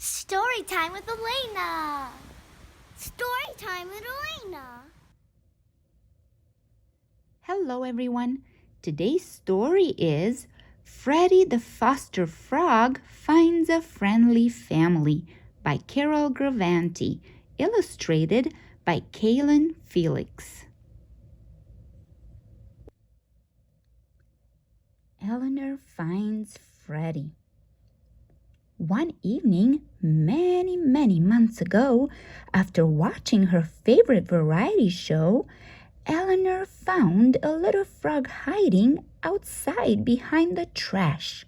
Storytime with Elena. Storytime with Elena. Hello everyone. Today's story is Freddy the Foster Frog Finds a Friendly Family by Gravante, illustrated by Kaelen Felix. Elinor finds Freddy. One evening, many months ago, after watching her favorite variety show, Elinor found a little frog hiding outside behind the trash.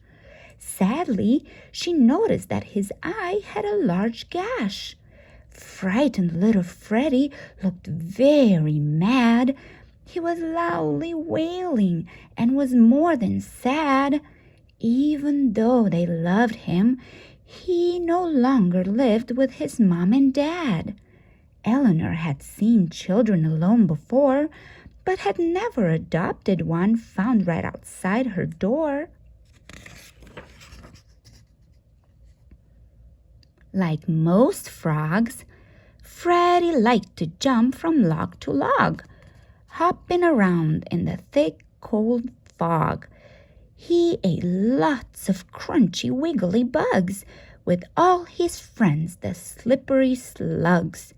Sadly, she noticed that his eye had a large gash. Frightened little Freddy looked very mad. He was loudly wailing and was more than sad. Even though they loved him, he no longer lived with his mom and dad. Elinor had seen children alone before, but had never adopted one found right outside her door. Like most frogs, Freddy liked to jump from log to log, hopping around in the thick, cold fog. He ate lots of crunchy, wiggly bugs with all his friends, the slippery slugs.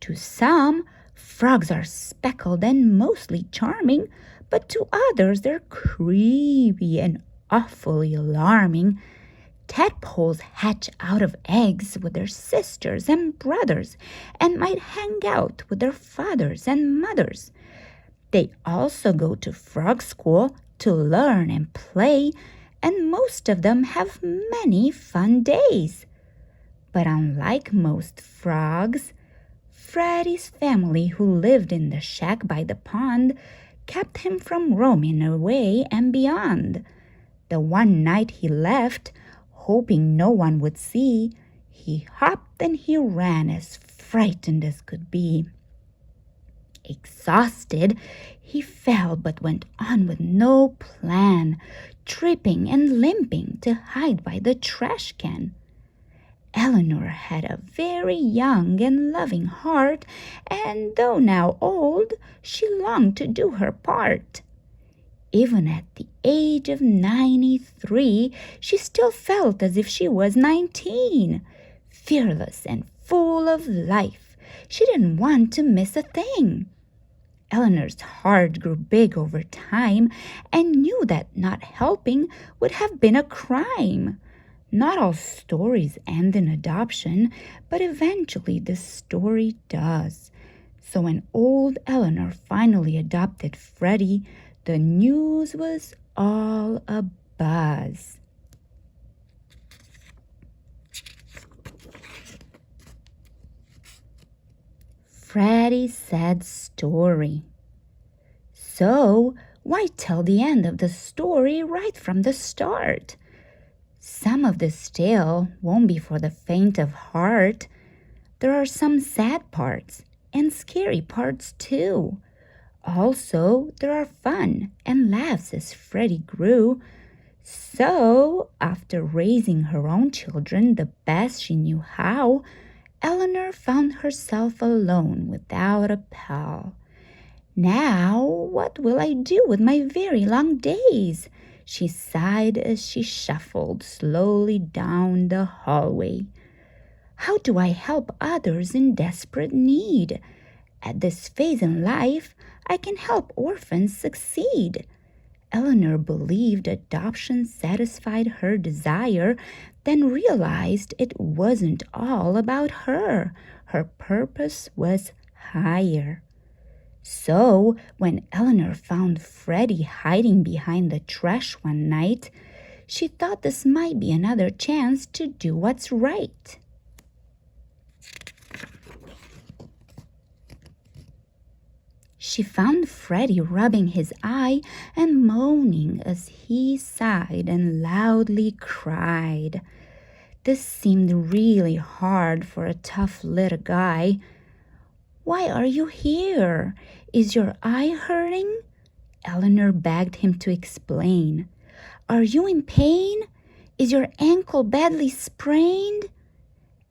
To some, frogs are speckled and mostly charming, but to others they're creepy and awfully alarming. Tadpoles hatch out of eggs with their sisters and brothers and might hang out with their fathers and mothers. They also go to frog school to learn and play, and most of them have many fun days. But unlike most frogs, Freddy's family, who lived in the shack by the pond, kept him from roaming away and beyond. The one night he left, hoping no one would see, he hopped and he ran as frightened as could be. Exhausted, he fell but went on with no plan, tripping and limping to hide by the trash can. Elinor had a very young and loving heart, and though now old, she longed to do her part. Even at the age of 93, she still felt as if she was 19, fearless and full of life. She didn't want to miss a thing. Elinor's heart grew big over time and knew that not helping would have been a crime. Not all stories end in adoption, but eventually the story does. So when old Elinor finally adopted Freddy, the news was all a buzz. Freddy's sad story. So, why tell the end of the story right from the start? Some of this tale won't be for the faint of heart. There are some sad parts and scary parts too. Also, there are fun and laughs as Freddy grew. So, after raising her own children the best she knew how, Elinor found herself alone without a pal. Now, what will I do with my very long days? She sighed as she shuffled slowly down the hallway. How do I help others in desperate need? At this phase in life, I can help orphans succeed. Elinor believed adoption satisfied her desire, then realized it wasn't all about her. Her purpose was higher. So, when Elinor found Freddy hiding behind the trash one night, she thought this might be another chance to do what's right. She found Freddy rubbing his eye and moaning as he sighed and loudly cried. This seemed really hard for a tough little guy. "Why are you here? Is your eye hurting?" Elinor begged him to explain. "Are you in pain? Is your ankle badly sprained?"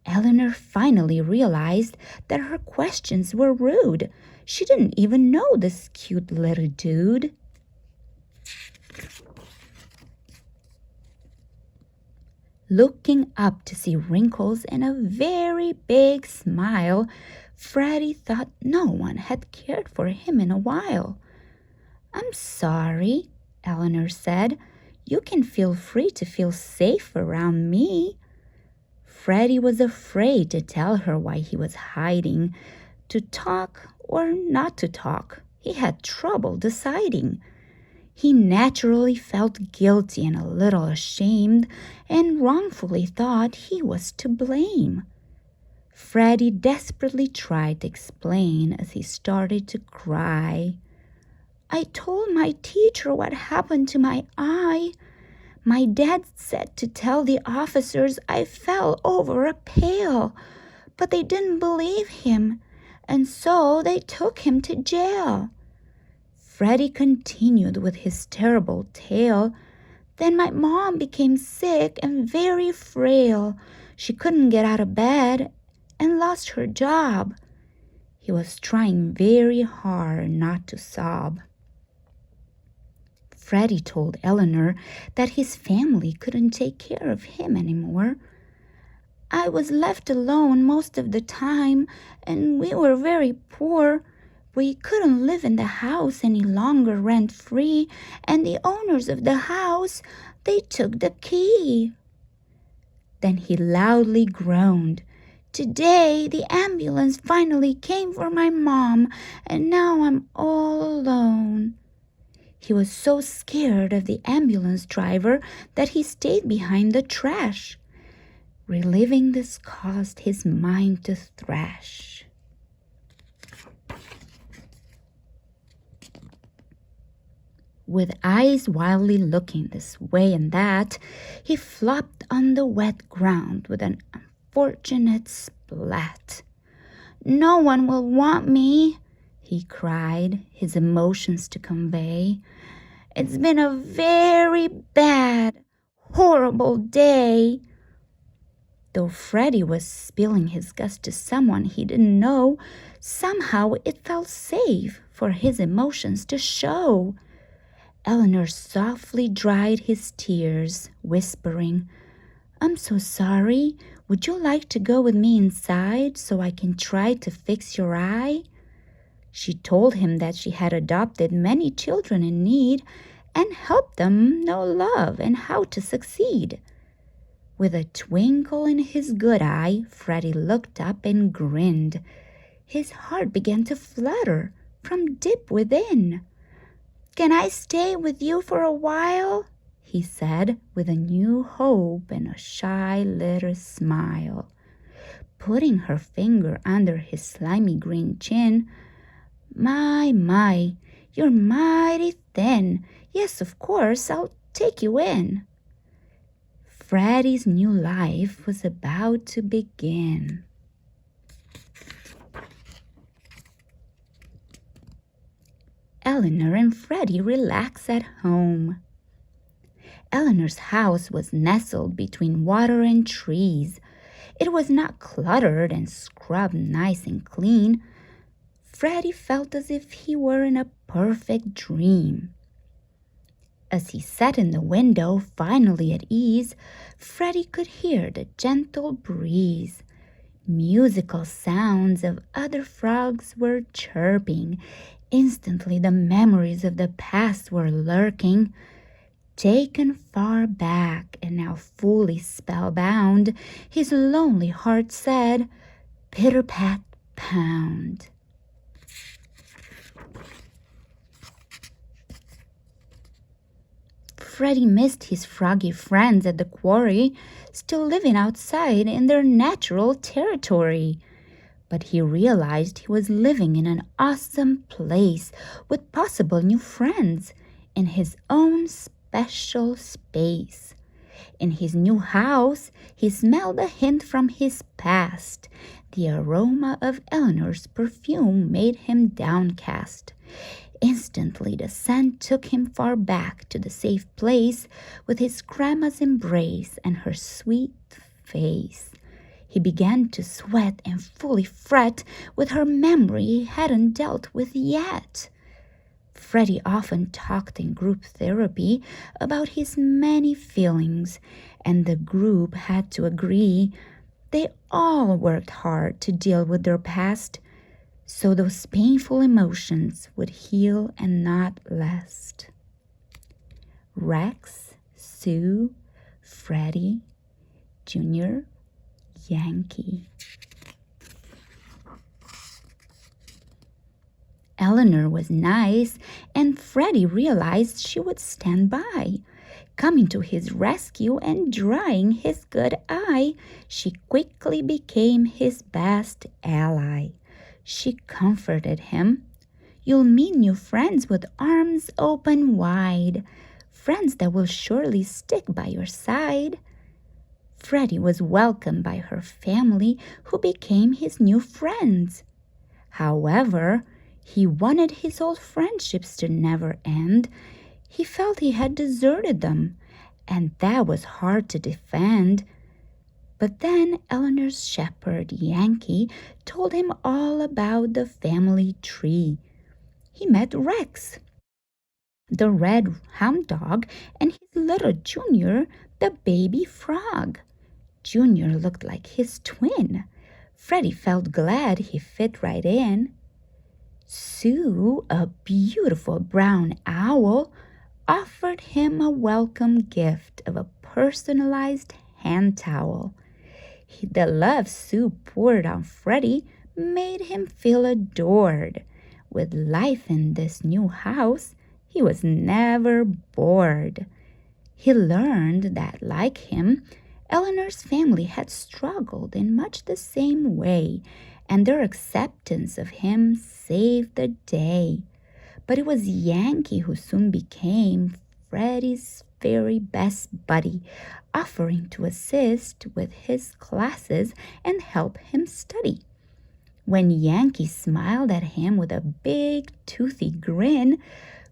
Elinor finally realized that her questions were rude. She didn't even know this cute little dude. Looking up to see wrinkles and a very big smile, Freddy thought no one had cared for him in a while. "I'm sorry," Elinor said. "You can feel free to feel safe around me." Freddy was afraid to tell her why he was hiding, to talk or not to talk. He had trouble deciding. He naturally felt guilty and a little ashamed and wrongfully thought he was to blame. Freddy desperately tried to explain as he started to cry. "I told my teacher what happened to my eye. My dad said to tell the officers I fell over a pail, but they didn't believe him, and so they took him to jail." Freddy continued with his terrible tale. "Then my mom became sick and very frail. She couldn't get out of bed and lost her job." He was trying very hard not to sob. Freddy told Elinor that his family couldn't take care of him anymore. "I was left alone most of the time, and we were very poor. We couldn't live in the house any longer rent-free, and the owners of the house, they took the key." Then he loudly groaned. "Today, the ambulance finally came for my mom, and now I'm all alone." He was so scared of the ambulance driver that he stayed behind the trash. Reliving this caused his mind to thrash. With eyes wildly looking this way and that, he flopped on the wet ground with an unfortunate splat. "No one will want me," he cried, his emotions to convey. "It's been a very bad, horrible day." Though Freddy was spilling his guts to someone he didn't know, somehow it felt safe for his emotions to show. Elinor softly dried his tears, whispering, "I'm so sorry. Would you like to go with me inside so I can try to fix your eye?" She told him that she had adopted many children in need and helped them know love and how to succeed. With a twinkle in his good eye, Freddy looked up and grinned. His heart began to flutter from deep within. "Can I stay with you for a while?" he said, with a new hope and a shy little smile. Putting her finger under his slimy green chin, My, you're mighty thin. Yes, of course, I'll take you in." Freddy's new life was about to begin. Elinor and Freddy relax at home. Elinor's house was nestled between water and trees. It was not cluttered and scrubbed nice and clean. Freddy felt as if he were in a perfect dream. As he sat in the window, finally at ease, Freddy could hear the gentle breeze. Musical sounds of other frogs were chirping. Instantly the memories of the past were lurking. Taken far back and now fully spellbound, his lonely heart said, "Pitter-pat, pound." Freddy missed his froggy friends at the quarry, still living outside in their natural territory. But he realized he was living in an awesome place with possible new friends in his own special space. In his new house, he smelled a hint from his past. The aroma of Elinor's perfume made him downcast. Instantly the scent took him far back to the safe place with his grandma's embrace and her sweet face. He began to sweat and fully fret with her memory he hadn't dealt with yet. Freddy often talked in group therapy about his many feelings, and the group had to agree they all worked hard to deal with their past, so those painful emotions would heal and not last. Rex, Sue, Freddy, Junior, Yankee. Elinor was nice, and Freddy realized she would stand by. Coming to his rescue and drying his good eye, she quickly became his best ally. She comforted him. You'll meet new friends with arms open wide, friends that will surely stick by your side. Freddy was welcomed by her family, who became his new friends. However, he wanted his old friendships to never end. He felt he had deserted them, and that was hard to defend. But then Elinor's shepherd, Yankee, told him all about the family tree. He met Rex, the red hound dog, and his little Junior, the baby frog. Junior looked like his twin. Freddy felt glad he fit right in. Sue, a beautiful brown owl, offered him a welcome gift of a personalized hand towel. The love Sue poured on Freddy made him feel adored. With life in this new house, he was never bored. He learned that, like him, Elinor's family had struggled in much the same way, and their acceptance of him saved the day. But it was Yankee who soon became Freddy's very best buddy, offering to assist with his classes and help him study. When Yankee smiled at him with a big, toothy grin,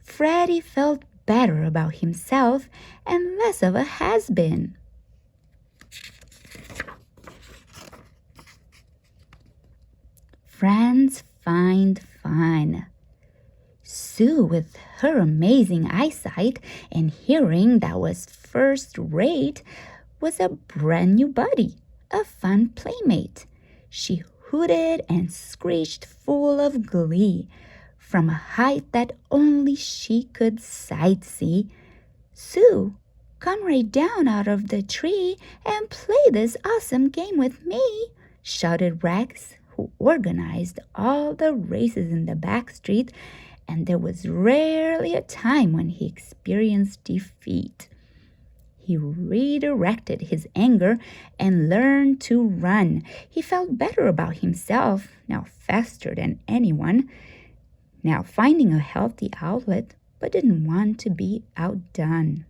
Freddy felt better about himself and less of a has-been. Friends find fun. Sue, with her amazing eyesight and hearing that was first-rate, was a brand new buddy, a fun playmate. She hooted and screeched full of glee. From a height that only she could sight see. Sue, come right down out of the tree and play this awesome game with me, shouted Rex, who organized all the races in the back street, and there was rarely a time when he experienced defeat. He redirected his anger and learned to run. He felt better about himself, now faster than anyone, now finding a healthy outlet, but didn't want to be outdone.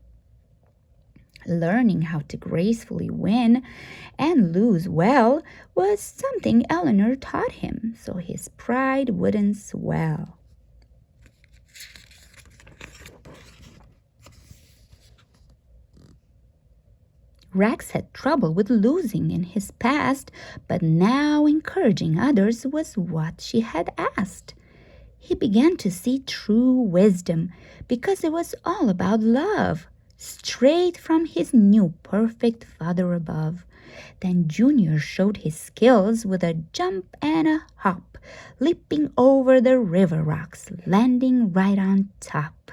Learning how to gracefully win and lose well was something Elinor taught him, so his pride wouldn't swell. Rex had trouble with losing in his past, but now encouraging others was what she had asked. He began to see true wisdom because it was all about love, straight from his new perfect father above. Then Junior showed his skills with a jump and a hop, leaping over the river rocks, landing right on top.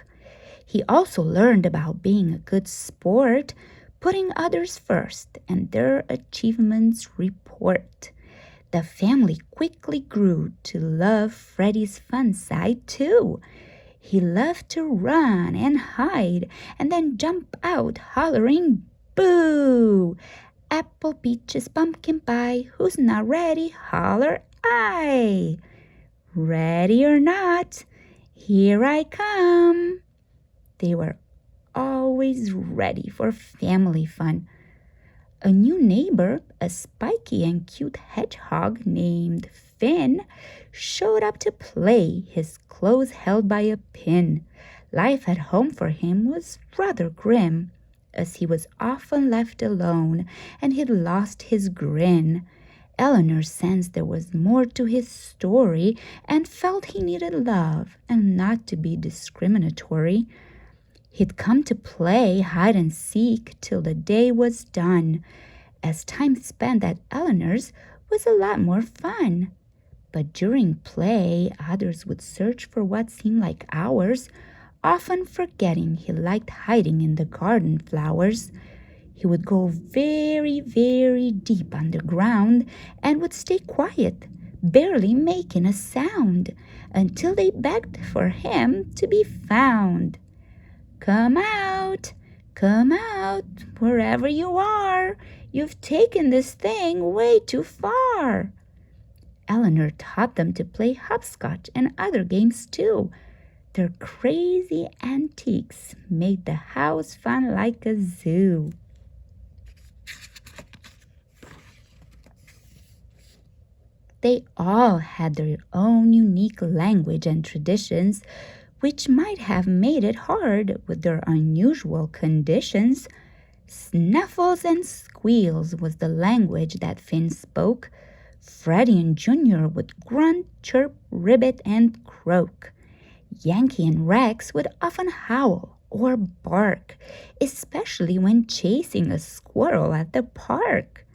He also learned about being a good sport, putting others first and their achievements report. The family quickly grew to love Freddy's fun side too. He loved to run and hide and then jump out hollering, "Boo! Apple, peaches, pumpkin pie, who's not ready, holler I! Ready or not, here I come!" They were always ready for family fun. A new neighbor, a spiky and cute hedgehog named Finn, showed up to play, his clothes held by a pin. Life at home for him was rather grim, as he was often left alone and he'd lost his grin. Elinor sensed there was more to his story and felt he needed love and not to be discriminatory. He'd come to play hide and seek till the day was done, as time spent at Elinor's was a lot more fun. But during play, others would search for what seemed like hours, often forgetting he liked hiding in the garden flowers. He would go very, very deep underground and would stay quiet, barely making a sound, until they begged for him to be found. Come out, wherever you are. You've taken this thing way too far. Elinor taught them to play hopscotch and other games too. Their crazy antiques made the house fun like a zoo. They all had their own unique language and traditions, which might have made it hard with their unusual conditions. Snuffles and squeals was the language that Finn spoke. Freddy and Junior would grunt, chirp, ribbit, and croak. Yankee and Rex would often howl or bark, especially when chasing a squirrel at the park.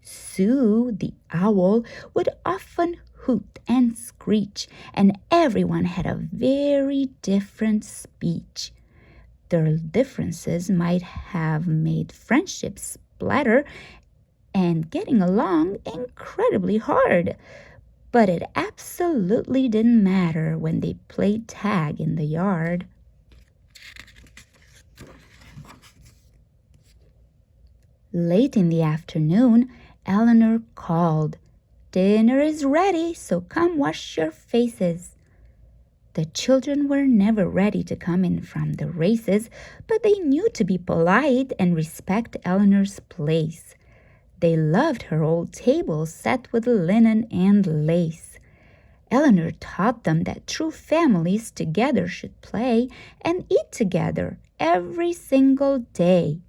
Sue, the owl, would often hoot and screech, and everyone had a very different speech. Their differences might have made friendships splatter and getting along incredibly hard, but it absolutely didn't matter when they played tag in the yard. Late in the afternoon, Elinor called, "Dinner is ready, so come wash your faces." The children were never ready to come in from the races, but they knew to be polite and respect Elinor's place. They loved her old table set with linen and lace. Elinor taught them that true families together should play and eat together every single day.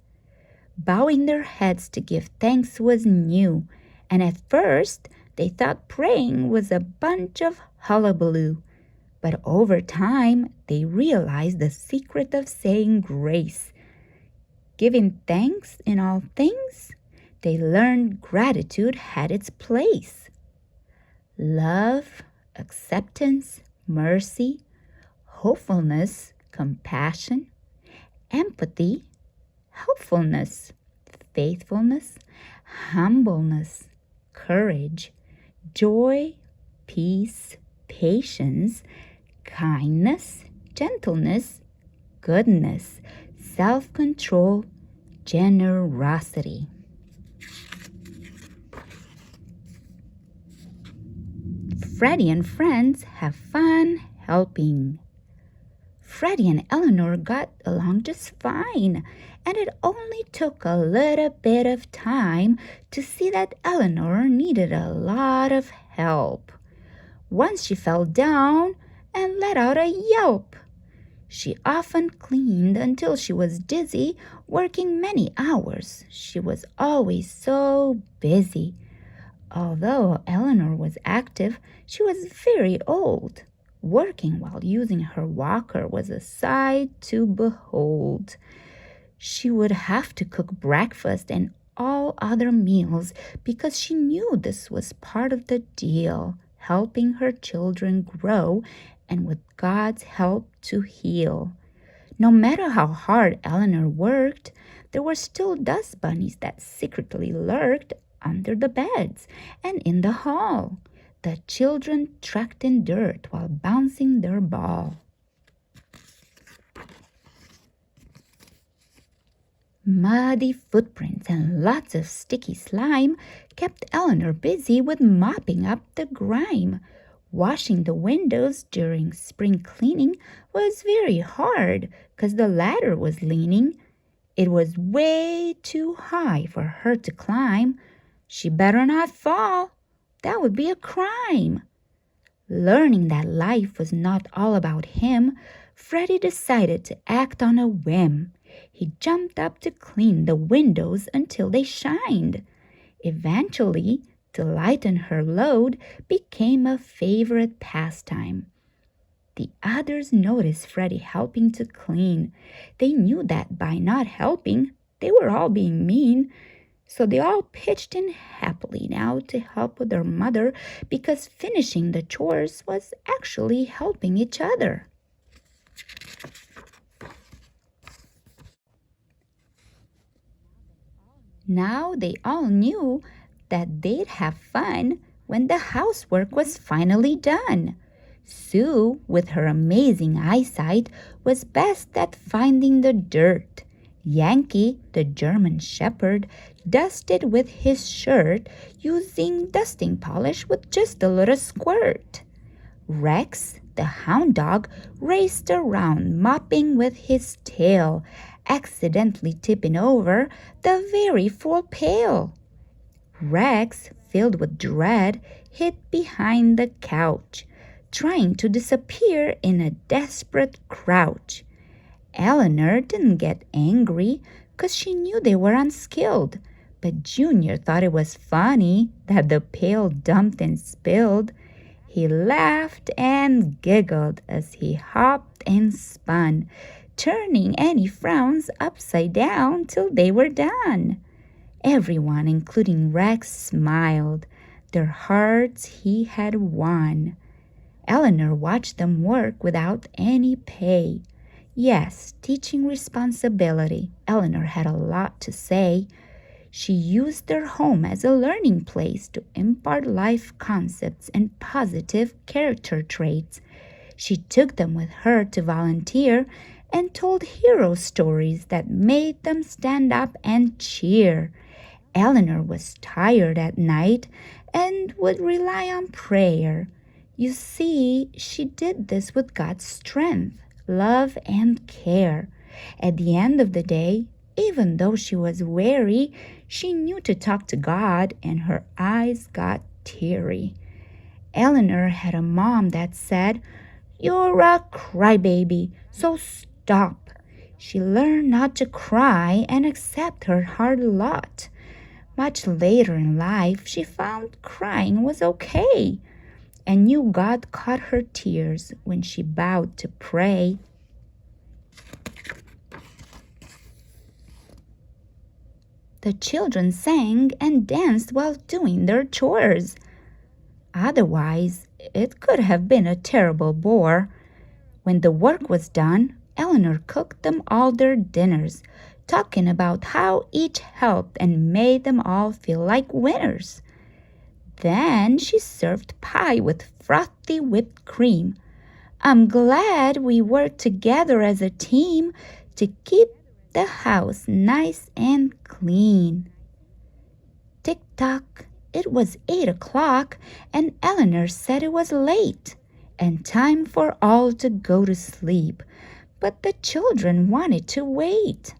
Bowing their heads to give thanks was new, and at first they thought praying was a bunch of hullabaloo. But over time, they realized the secret of saying grace. Giving thanks in all things, they learned gratitude had its place. Love, acceptance, mercy, hopefulness, compassion, empathy, helpfulness, faithfulness, humbleness, courage, joy, peace, patience, kindness, gentleness, goodness, self-control, generosity. Freddy and friends have fun helping. Freddy and Elinor got along just fine, and it only took a little bit of time to see that Elinor needed a lot of help. Once she fell down and let out a yelp. She often cleaned until she was dizzy, working many hours. She was always so busy. Although Elinor was active, she was very old. Working while using her walker was a sight to behold. She would have to cook breakfast and all other meals because she knew this was part of the deal, helping her children grow and with God's help to heal. No matter how hard Elinor worked, there were still dust bunnies that secretly lurked under the beds and in the hall. The children trekked in dirt while bouncing their ball. Muddy footprints and lots of sticky slime kept Elinor busy with mopping up the grime. Washing the windows during spring cleaning was very hard because the ladder was leaning. It was way too high for her to climb. She better not fall. That would be a crime. Learning that life was not all about him, Freddy decided to act on a whim. He jumped up to clean the windows until they shined. Eventually, To lighten her load became a favorite pastime. The others noticed Freddy helping to clean. They knew that by not helping, they were all being mean. So they all pitched in happily now to help with their mother because finishing the chores was actually helping each other. Now they all knew that they'd have fun when the housework was finally done. Sue, with her amazing eyesight, was best at finding the dirt. Yankee, the German shepherd, dusted with his shirt using dusting polish with just a little squirt. Rex, the hound dog, raced around mopping with his tail, accidentally tipping over the very full pail. Rex, filled with dread, hid behind the couch, trying to disappear in a desperate crouch. Elinor didn't get angry 'cause she knew they were unskilled, but Junior thought it was funny that the pail dumped and spilled. He laughed and giggled as he hopped and spun, turning any frowns upside down till they were done. Everyone, including Rex, smiled. Their hearts he had won. Elinor watched them work without any pay. Yes, teaching responsibility. Elinor had a lot to say. She used their home as a learning place to impart life concepts and positive character traits. She took them with her to volunteer and told hero stories that made them stand up and cheer. Elinor was tired at night and would rely on prayer. You see, she did this with God's strength, love, and care. At the end of the day, even though she was weary, she knew to talk to God, and her eyes got teary. Elinor had a mom that said, "You're a crybaby, so stop." She learned not to cry and accept her hard lot. Much later in life, she found crying was okay and knew God caught her tears when she bowed to pray. The children sang and danced while doing their chores. Otherwise, it could have been a terrible bore. When the work was done, Elinor cooked them all their dinners, talking about how each helped and made them all feel like winners. Then she served pie with frothy whipped cream. I'm glad we worked together as a team to keep the house nice and clean. Tick-tock, it was 8 o'clock, and Elinor said it was late and time for all to go to sleep. But the children wanted to wait.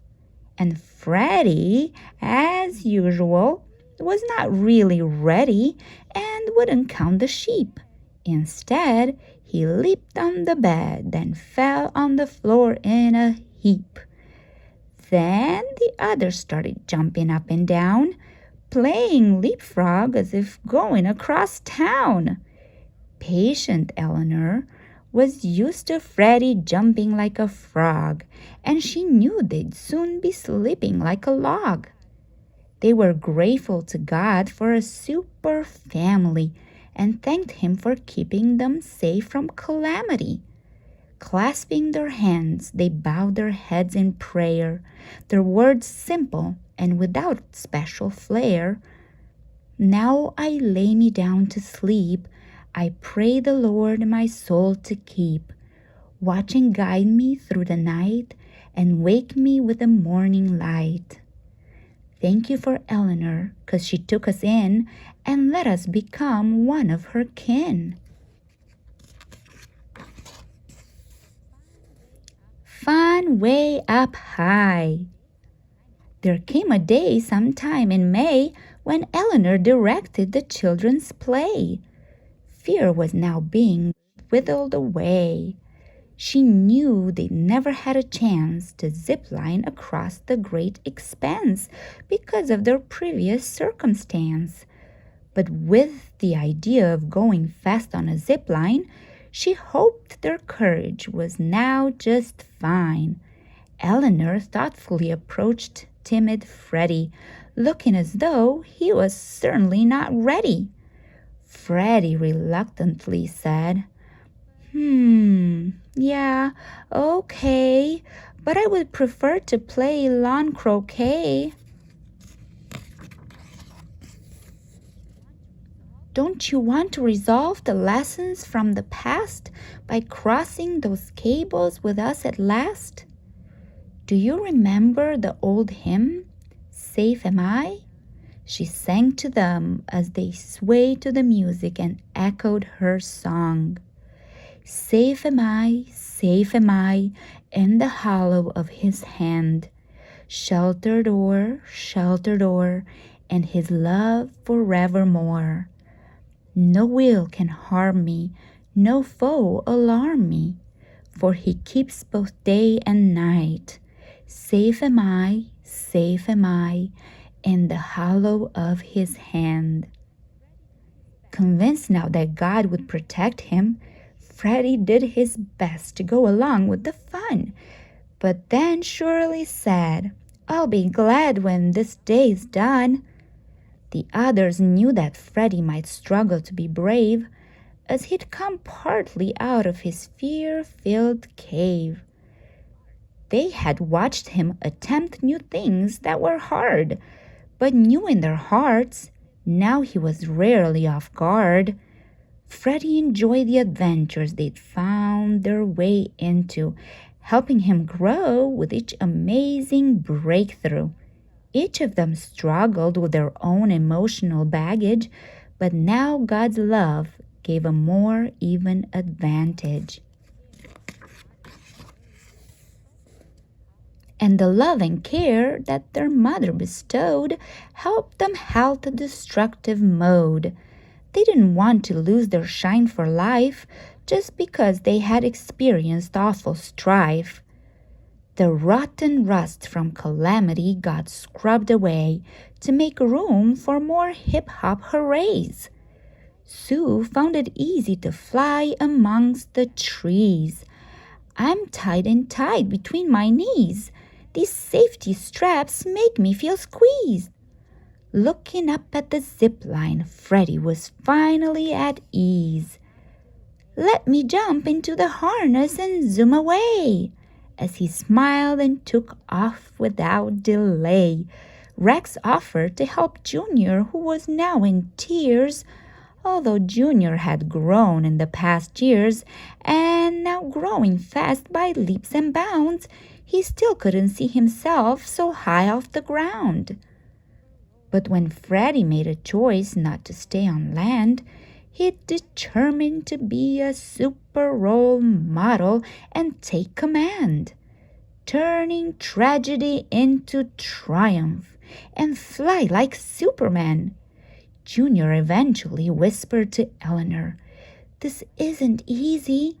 And Freddy, as usual, was not really ready and wouldn't count the sheep. Instead, he leaped on the bed, then fell on the floor in a heap. Then the others started jumping up and down, playing leapfrog as if going across town. Patient Elinor was used to Freddy jumping like a frog, and she knew they'd soon be sleeping like a log. They were grateful to God for a super family and thanked him for keeping them safe from calamity. Clasping their hands, they bowed their heads in prayer, their words simple and without special flair. Now I lay me down to sleep. I pray the Lord my soul to keep, watch and guide me through the night and wake me with the morning light. Thank you for Elinor, 'cause she took us in and let us become one of her kin. Fun way up high. There came a day sometime in May when Elinor directed the children's play. Fear was now being whittled away. She knew they never had a chance to zip line across the great expanse because of their previous circumstance. But with the idea of going fast on a zip line, she hoped their courage was now just fine. Elinor thoughtfully approached timid Freddy, looking as though he was certainly not ready. Freddy reluctantly said, yeah, okay, but I would prefer to play lawn croquet." "Don't you want to resolve the lessons from the past by crossing those cables with us at last? Do you remember the old hymn, 'Safe Am I'?" She sang to them as they swayed to the music and echoed her song. Safe am I, in the hollow of his hand, sheltered o'er, in his love forevermore. No ill can harm me, no foe alarm me, for he keeps both day and night. Safe am I, in the hollow of his hand. Convinced now that God would protect him, Freddy did his best to go along with the fun, but then surely said, "I'll be glad when this day's done." The others knew that Freddy might struggle to be brave, as he'd come partly out of his fear-filled cave. They had watched him attempt new things that were hard, but knew in their hearts now he was rarely off guard. Freddy enjoyed the adventures they'd found their way into, helping him grow with each amazing breakthrough. Each of them struggled with their own emotional baggage, but now God's love gave a more even advantage. And the love and care that their mother bestowed helped them halt the destructive mode. They didn't want to lose their shine for life just because they had experienced awful strife. The rotten rust from calamity got scrubbed away to make room for more hip-hop hoorays. Sue found it easy to fly amongst the trees. "I'm tied and tied between my knees. These safety straps make me feel squeezed." Looking up at the zip line, Freddy was finally at ease. "Let me jump into the harness and zoom away." As he smiled and took off without delay, Rex offered to help Junior, who was now in tears. Although Junior had grown in the past years, and now growing fast by leaps and bounds, he still couldn't see himself so high off the ground. But when Freddy made a choice not to stay on land, he determined to be a super role model and take command, turning tragedy into triumph and fly like Superman. Junior eventually whispered to Elinor, "This isn't easy,"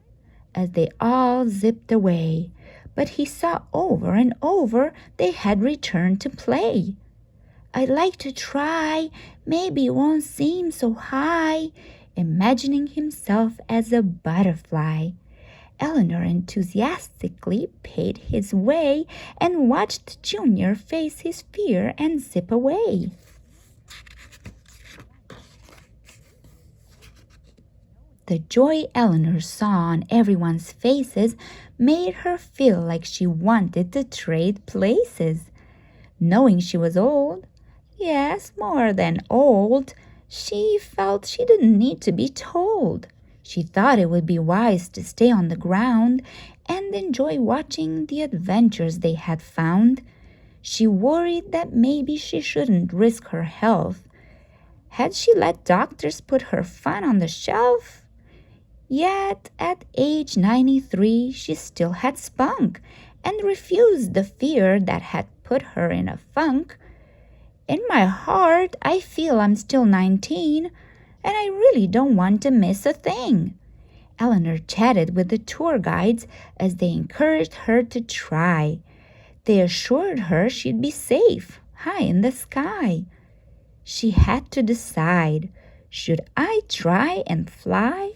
as they all zipped away, but he saw over and over they had returned to play. "I'd like to try, maybe it won't seem so high," imagining himself as a butterfly. Elinor enthusiastically paid his way and watched Junior face his fear and zip away. The joy Elinor saw on everyone's faces made her feel like she wanted to trade places. Knowing she was old, yes, more than old, she felt she didn't need to be told. She thought it would be wise to stay on the ground and enjoy watching the adventures they had found. She worried that maybe she shouldn't risk her health. Had she let doctors put her fun on the shelf? Yet at age 93, she still had spunk and refused the fear that had put her in a funk. "In my heart, I feel I'm still 19, and I really don't want to miss a thing." Elinor chatted with the tour guides as they encouraged her to try. They assured her she'd be safe, high in the sky. She had to decide. Should I try and fly?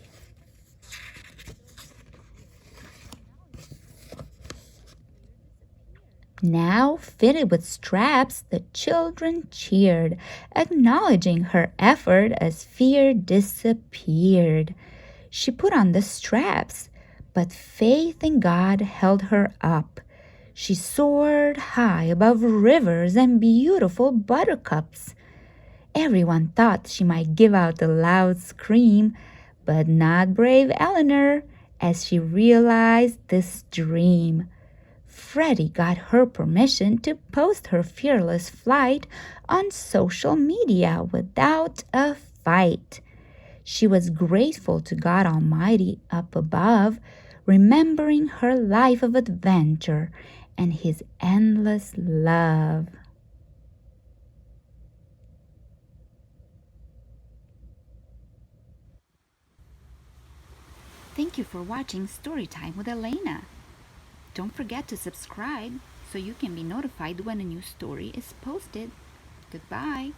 Now, fitted with straps, the children cheered, acknowledging her effort as fear disappeared. She put on the straps, but faith in God held her up. She soared high above rivers and beautiful buttercups. Everyone thought she might give out a loud scream, but not brave Elinor, as she realized this dream. Freddy got her permission to post her fearless flight on social media without a fight. She was grateful to God Almighty up above, remembering her life of adventure and His endless love. Thank you for watching Storytime with Elena. Don't forget to subscribe so you can be notified when a new story is posted. Goodbye.